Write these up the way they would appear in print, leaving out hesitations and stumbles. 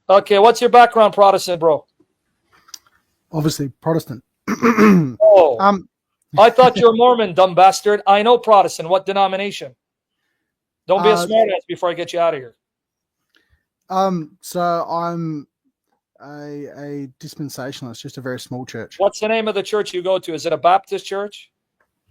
Okay, what's your background, Protestant, bro? Obviously Protestant. Oh, um, I thought you were Mormon, dumb bastard. I know Protestant. What denomination? Don't be a uh, smartass before I get you out of here. so I'm a dispensationalist, just a very small church. What's the name of the church you go to? Is it a Baptist church?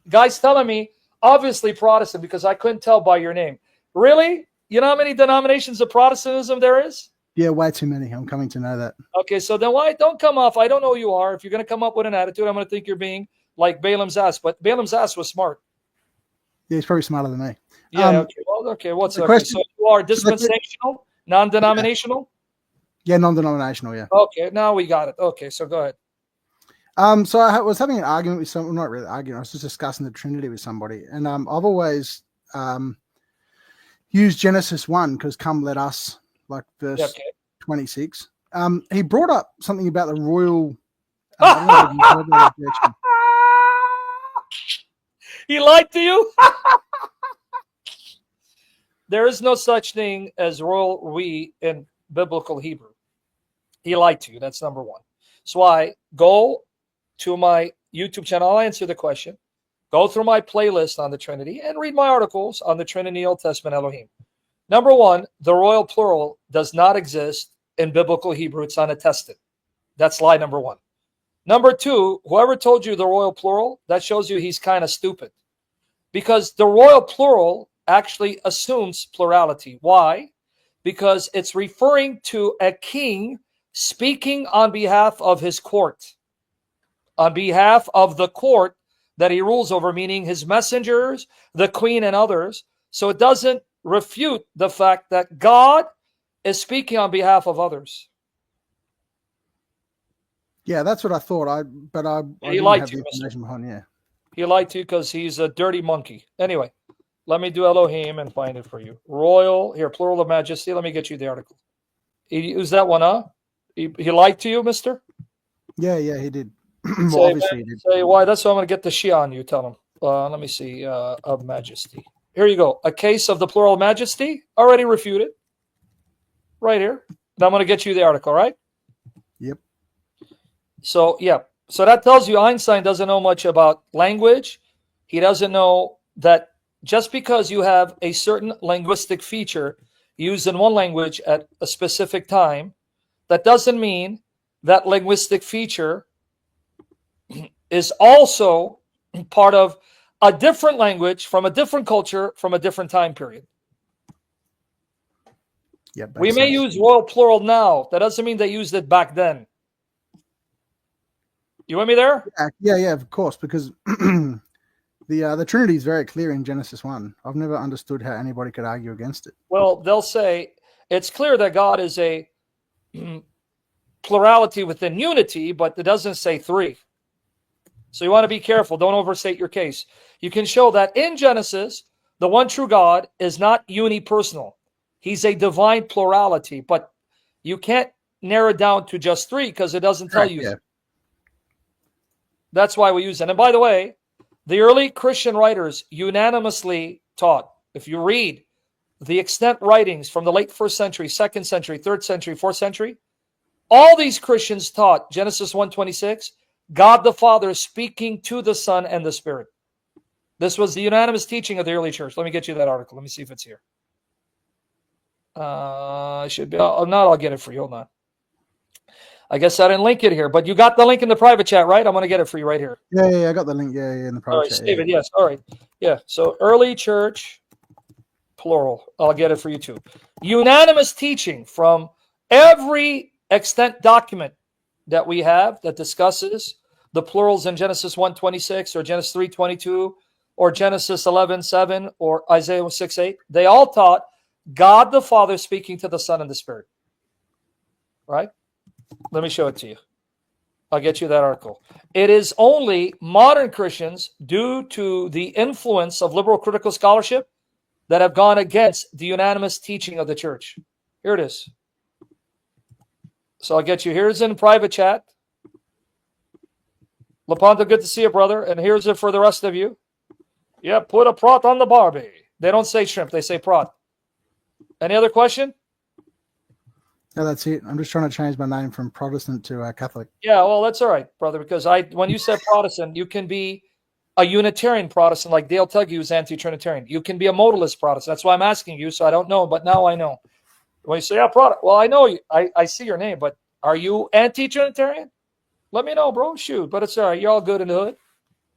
Guy's telling me, obviously Protestant, because I couldn't tell by your name. Really? You know how many denominations of Protestantism there is? Yeah, way too many. I'm coming to know that. Okay, so then why don't come off? I don't know who you are. If you're going to come up with an attitude, I'm going to think you're being like Balaam's ass. But Balaam's ass was smart. Yeah, he's probably smarter than me. Yeah. Okay. Well. Okay. What's The okay? question? So you are So dispensational, non-denominational. yeah, non-denominational. Yeah. Okay. Now we got it. Okay. So go ahead. So I was having an argument with someone. Not really arguing. I was just discussing the Trinity with somebody, and I've always used Genesis 1 because "Come, let us," like verse Okay. 26. He brought up something about the royal. I don't know if you've heard that objection. He lied to you. There is no such thing as royal we in biblical Hebrew. He lied to you. That's number one. So I go to my YouTube channel. I'll answer the question. Go through my playlist on the Trinity and read my articles on the Trinity, Old Testament, Elohim. Number one, the royal plural does not exist in biblical Hebrew. It's unattested. That's lie number one. Number two, whoever told you the royal plural, that shows you he's kind of stupid. Because the royal plural actually assumes plurality. Why? Because it's referring to a king speaking on behalf of his court, on behalf of the court that he rules over, meaning his messengers, the queen, and others. So it doesn't refute the fact that God is speaking on behalf of others. Yeah, that's what I thought. I He didn't lied have to the you, mister. information behind. Yeah. He lied to you because he's a dirty monkey. Anyway, let me do Elohim and find it for you. Royal, here, plural of majesty. Let me get you the article. He used that one, huh? He lied to you, mister? Yeah, he did. Well, Say, obviously he man, did. say why. That's why I'm going to get the Shia on you. Tell him. Let me see. Of majesty. Here you go. A case of the plural of majesty. Already refuted. Right here. And I'm going to get you the article, right? Yep. So, yeah. So that tells you Einstein doesn't know much about language. He doesn't know that just because you have a certain linguistic feature used in one language at a specific time, that doesn't mean that linguistic feature is also part of a different language from a different culture from a different time period. Yep. We may use royal plural now. That doesn't mean they used it back then. You with me there? Yeah, of course, because the Trinity is very clear in Genesis 1. I've never understood how anybody could argue against it. Well, they'll say it's clear that God is a plurality within unity, but it doesn't say three. So you want to be careful. Don't overstate your case. You can show that in Genesis, the one true God is not unipersonal. He's a divine plurality, but you can't narrow it down to just three because it doesn't tell you. Yeah. That's why we use it. And by the way, the early Christian writers unanimously taught, if you read the extant writings from the late 1st century, 2nd century, 3rd century, 4th century, all these Christians taught Genesis 1:26, God the Father speaking to the Son and the Spirit. This was the unanimous teaching of the early church. Let me get you that article. Let me see if it's here. I should be. Not. I'll get it for you. Hold on. I guess I didn't link it here, but you got the link in the private chat, right? I'm going to get it for you right here. Yeah, I got the link. Yeah, in the private All right, chat. David. Yes. All right. Yeah. So early church, plural. I'll get it for you too. Unanimous teaching from every extant document that we have that discusses the plurals in Genesis 1:26 or Genesis 3:22 or Genesis 11:7 or Isaiah 6:8. They all taught God the Father speaking to the Son and the Spirit. Right? Let me show it to you. I'll get you that article. It is only modern Christians, due to the influence of liberal critical scholarship, that have gone against the unanimous teaching of the church. Here it is. So I'll get you. Here's in private chat. Lepanto, good to see you, brother. And here's it for the rest of you. Yeah, put a prot on the Barbie. They don't say shrimp, they say prot. Any other question? No, that's it. I'm just trying to change my name from Protestant to Catholic. Yeah, well, that's all right, brother, because when you said Protestant, you can be a Unitarian Protestant like Dale Tuggy was anti-Trinitarian. You can be a modalist Protestant. That's why I'm asking you, so I don't know, but now I know. When you say, yeah, Protestant, well, I know you. I see your name, but are you anti-Trinitarian? Let me know, bro. Shoot, but it's all right. You're all good in the hood.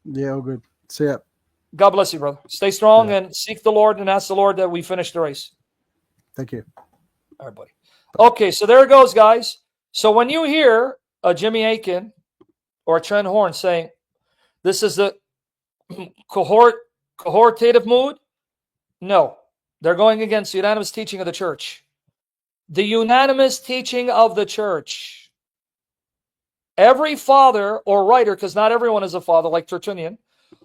Yeah, all good. See ya. God bless you, brother. Stay strong Yeah. and seek the Lord and ask the Lord that we finish the race. Thank you. All right, buddy. Okay, so there it goes, guys. So when you hear a Jimmy Akin or a Trent Horn saying, this is the cohortative mood, no. They're going against the unanimous teaching of the church. The unanimous teaching of the church. Every father or writer, because not everyone is a father, like Tertullian,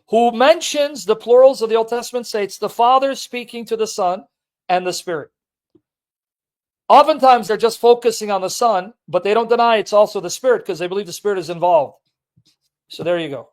who mentions the plurals of the Old Testament states the Father speaking to the Son and the Spirit. Oftentimes they're just focusing on the Son, but they don't deny it's also the Spirit because they believe the Spirit is involved. So there you go.